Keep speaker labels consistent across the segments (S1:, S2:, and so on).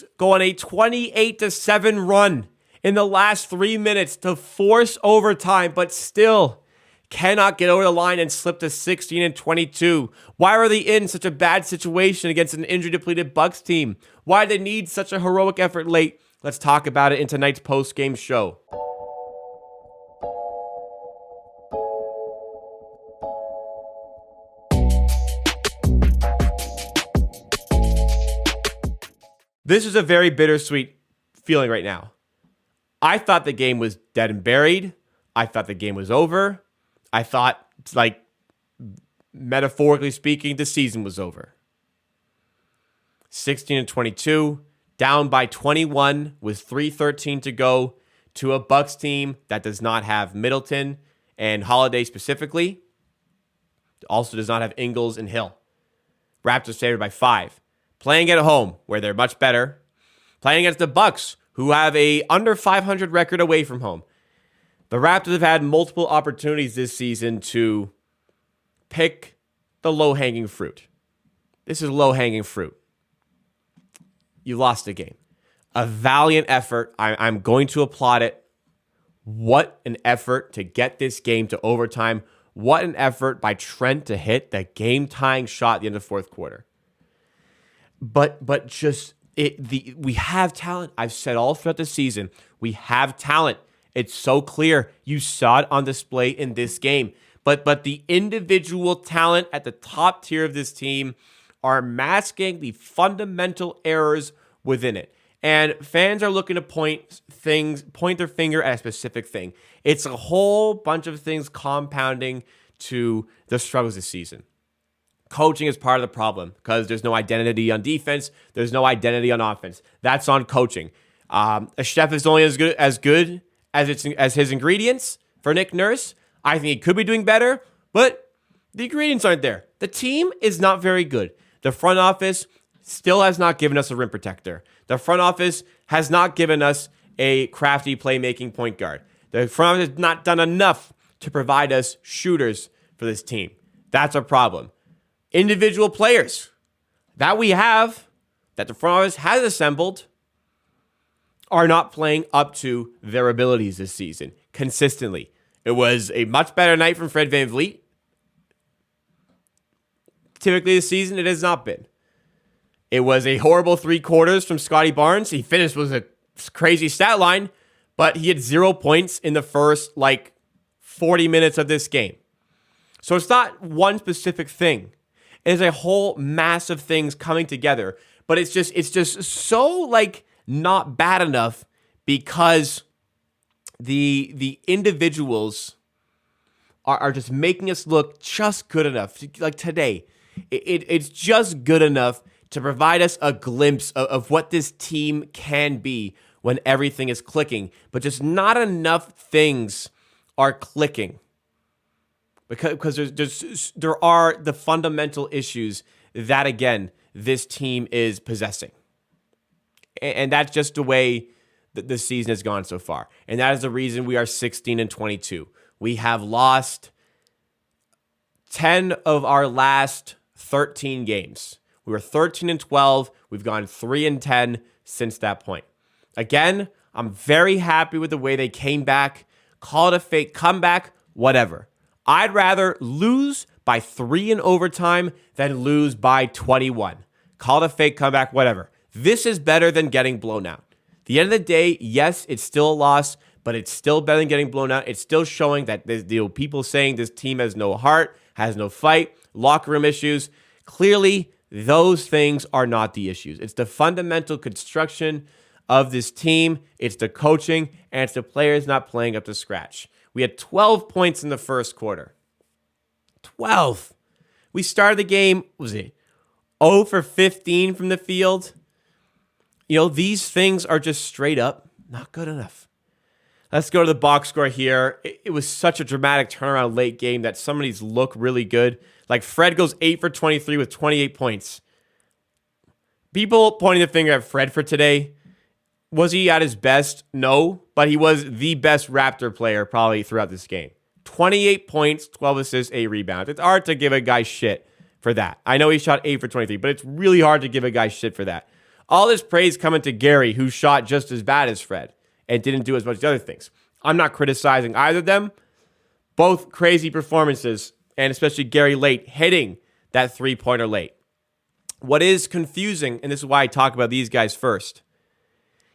S1: Bucks go on a 28-7 run in the last 3 minutes to force overtime, but still cannot get over the line and slip to 16-22. Why are they in such a bad situation against an injury-depleted Bucks team? Why do they need such a heroic effort late? Let's talk about it in tonight's post-game show. This is a very bittersweet feeling right now. I thought the game was dead and buried. I thought the game was over. I thought, metaphorically speaking, the season was over. 16-22, down by 21 with 3:13 to go to a Bucks team that does not have Middleton and Holiday specifically. Also does not have Ingles and Hill. Raptors favored by 5. Playing at home, where they're much better. Playing against the Bucks, who have a under 500 record away from home. The Raptors have had multiple opportunities this season to pick the low-hanging fruit. This is low-hanging fruit. You lost the game. A valiant effort. I'm going to applaud it. What an effort to get this game to overtime. What an effort by Trent to hit the game-tying shot at the end of the fourth quarter. But we have talent. I've said all throughout the season, we have talent. It's so clear. You saw it on display in this game. But the individual talent at the top tier of this team are masking the fundamental errors within it. And fans are looking to point their finger at a specific thing. It's a whole bunch of things compounding to the struggles this season. Coaching is part of the problem because there's no identity on defense. There's no identity on offense. That's on coaching. A chef is only as good as his ingredients. For Nick Nurse, I think he could be doing better, but the ingredients aren't there. The team is not very good. The front office still has not given us a rim protector. The front office has not given us a crafty playmaking point guard. The front office has not done enough to provide us shooters for this team. That's a problem. Individual players that we have, that the front office has assembled, are not playing up to their abilities this season consistently. It was a much better night from Fred VanVleet. Typically this season, it has not been. It was a horrible 3 quarters from Scotty Barnes. He finished with a crazy stat line, but he had 0 points in the first 40 minutes of this game. So it's not one specific thing. It is a whole mass of things coming together, but it's just so not bad enough because the individuals are just making us look just good enough. Like today, it's just good enough to provide us a glimpse of what this team can be when everything is clicking, but just not enough things are clicking. Because there are the fundamental issues that, again, this team is possessing. And that's just the way the season has gone so far. And that is the reason we are 16-22. We have lost 10 of our last 13 games. We were 13-12. We've gone 3-10 since that point. Again, I'm very happy with the way they came back. Call it a fake comeback, whatever. I'd rather lose by 3 in overtime than lose by 21. Call it a fake comeback, whatever. This is better than getting blown out. At the end of the day, yes, it's still a loss, but it's still better than getting blown out. It's still showing that people saying this team has no heart, has no fight, locker room issues. Clearly, those things are not the issues. It's the fundamental construction of this team. It's the coaching, and it's the players not playing up to scratch. We had 12 points in the first quarter. 12. We started the game, was it 0 for 15 from the field? These things are just straight up not good enough. Let's go to the box score here. It was such a dramatic turnaround late game that some of these look really good. Like Fred goes 8 for 23 with 28 points. People pointing the finger at Fred for today. Was he at his best? No, but he was the best Raptor player probably throughout this game. 28 points, 12 assists, 8 rebounds. It's hard to give a guy shit for that. I know he shot 8 for 23, but it's really hard to give a guy shit for that. All this praise coming to Gary, who shot just as bad as Fred and didn't do as much as other things. I'm not criticizing either of them. Both crazy performances, and especially Gary late hitting that three-pointer late. What is confusing, and this is why I talk about these guys first,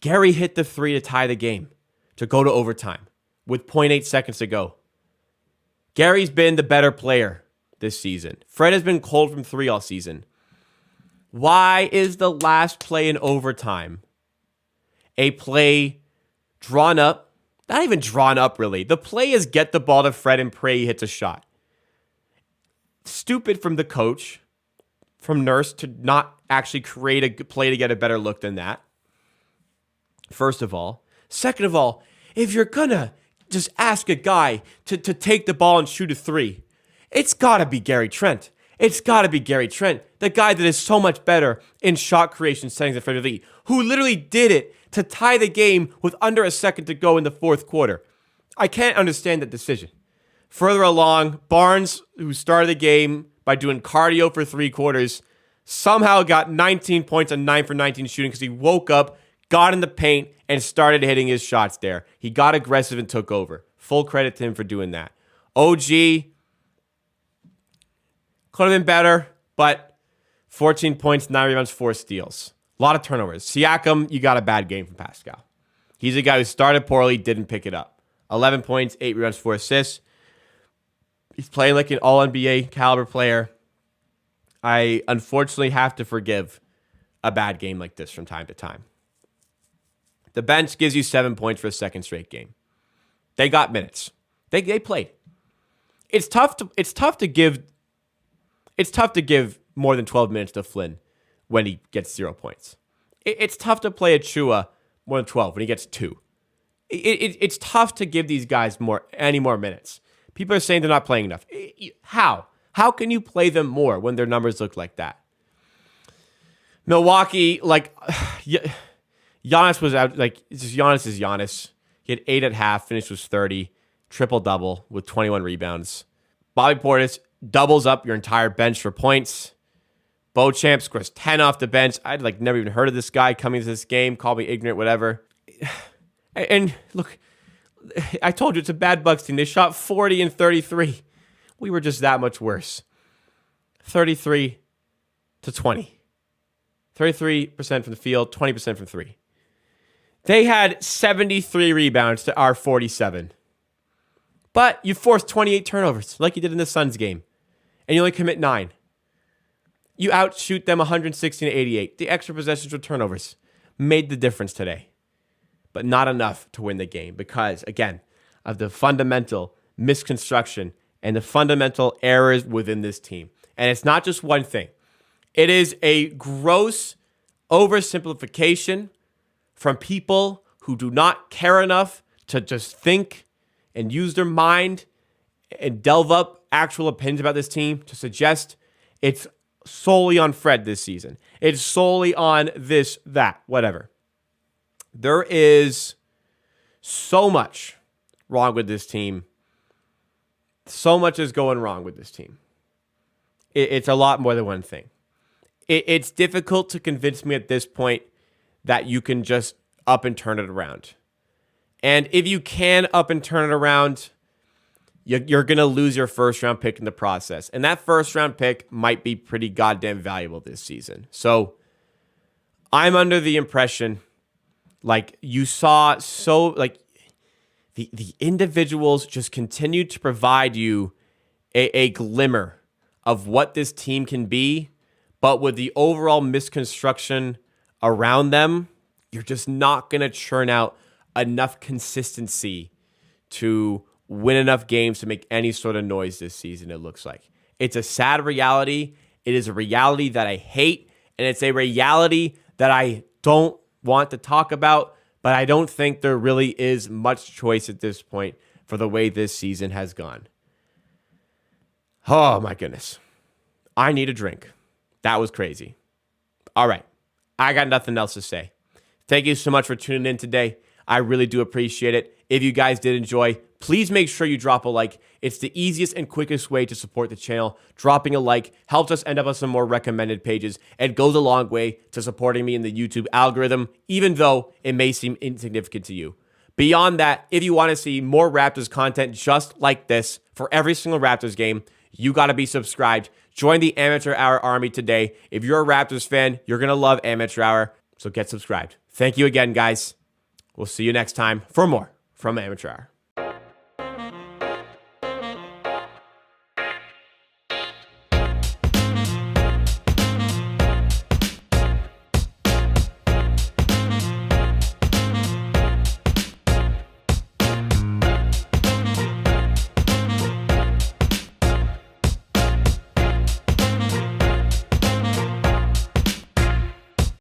S1: Gary hit the three to tie the game, to go to overtime with 0.8 seconds to go. Gary's been the better player this season. Fred has been cold from three all season. Why is the last play in overtime a play drawn up? Not even drawn up, really. The play is get the ball to Fred and pray he hits a shot. Stupid from the coach, from Nurse, to not actually create a play to get a better look than that. First of all. Second of all, if you're gonna just ask a guy to take the ball and shoot a three, it's gotta be Gary Trent. It's gotta be Gary Trent, the guy that is so much better in shot creation settings than Freddie Lee, who literally did it to tie the game with under a second to go in the fourth quarter. I can't understand that decision. Further along, Barnes, who started the game by doing cardio for 3 quarters, somehow got 19 points on 9 for 19 shooting because he woke up, got in the paint, and started hitting his shots there. He got aggressive and took over. Full credit to him for doing that. OG could have been better, but 14 points, 9 rebounds, 4 steals. A lot of turnovers. Siakam, you got a bad game from Pascal. He's a guy who started poorly, didn't pick it up. 11 points, 8 rebounds, 4 assists. He's playing like an all-NBA caliber player. I unfortunately have to forgive a bad game like this from time to time. The bench gives you 7 points for a second straight game. They got minutes. They played. It's tough to give more than 12 minutes to Flynn when he gets 0 points. It's tough to play Achua more than 12 when he gets 2. It's tough to give these guys any more minutes. People are saying they're not playing enough. How? How can you play them more when their numbers look like that? Milwaukee, Giannis was out. Giannis is Giannis. He had 8 at half. Finish was 30. Triple-double with 21 rebounds. Bobby Portis doubles up your entire bench for points. Beauchamp scores 10 off the bench. I'd never even heard of this guy coming to this game. Call me ignorant, whatever. And look, I told you it's a bad Bucks team. They shot 40 and 33. We were just that much worse. 33 to 20. 33% from the field, 20% from three. They had 73 rebounds to our 47. But you forced 28 turnovers like you did in the Suns game. And you only commit 9. You outshoot them 116 to 88. The extra possessions with turnovers made the difference today. But not enough to win the game because, again, of the fundamental misconstruction and the fundamental errors within this team. And it's not just one thing. It is a gross oversimplification from people who do not care enough to just think and use their mind and delve up actual opinions about this team to suggest it's solely on Fred this season. It's solely on this, that, whatever. There is so much wrong with this team. So much is going wrong with this team. It's a lot more than one thing. It's difficult to convince me at this point that you can just up and turn it around. And if you can up and turn it around, you're going to lose your first round pick in the process. And that first round pick might be pretty goddamn valuable this season. So I'm under the impression, you saw the individuals just continue to provide you a glimmer of what this team can be, but with the overall misconstruction around them, you're just not going to churn out enough consistency to win enough games to make any sort of noise this season, it looks like. It's a sad reality. It is a reality that I hate, and it's a reality that I don't want to talk about, but I don't think there really is much choice at this point for the way this season has gone. Oh, my goodness. I need a drink. That was crazy. All right. I got nothing else to say. Thank you so much for tuning in today. I really do appreciate it. If you guys did enjoy, please make sure you drop a like. It's the easiest and quickest way to support the channel. Dropping a like helps us end up on some more recommended pages and goes a long way to supporting me in the YouTube algorithm, even though it may seem insignificant to you. Beyond that, if you want to see more Raptors content just like this for every single Raptors game, you got to be subscribed. Join the Amateur Hour army today. If you're a Raptors fan, you're going to love Amateur Hour, so get subscribed. Thank you again, guys. We'll see you next time for more from Amateur Hour.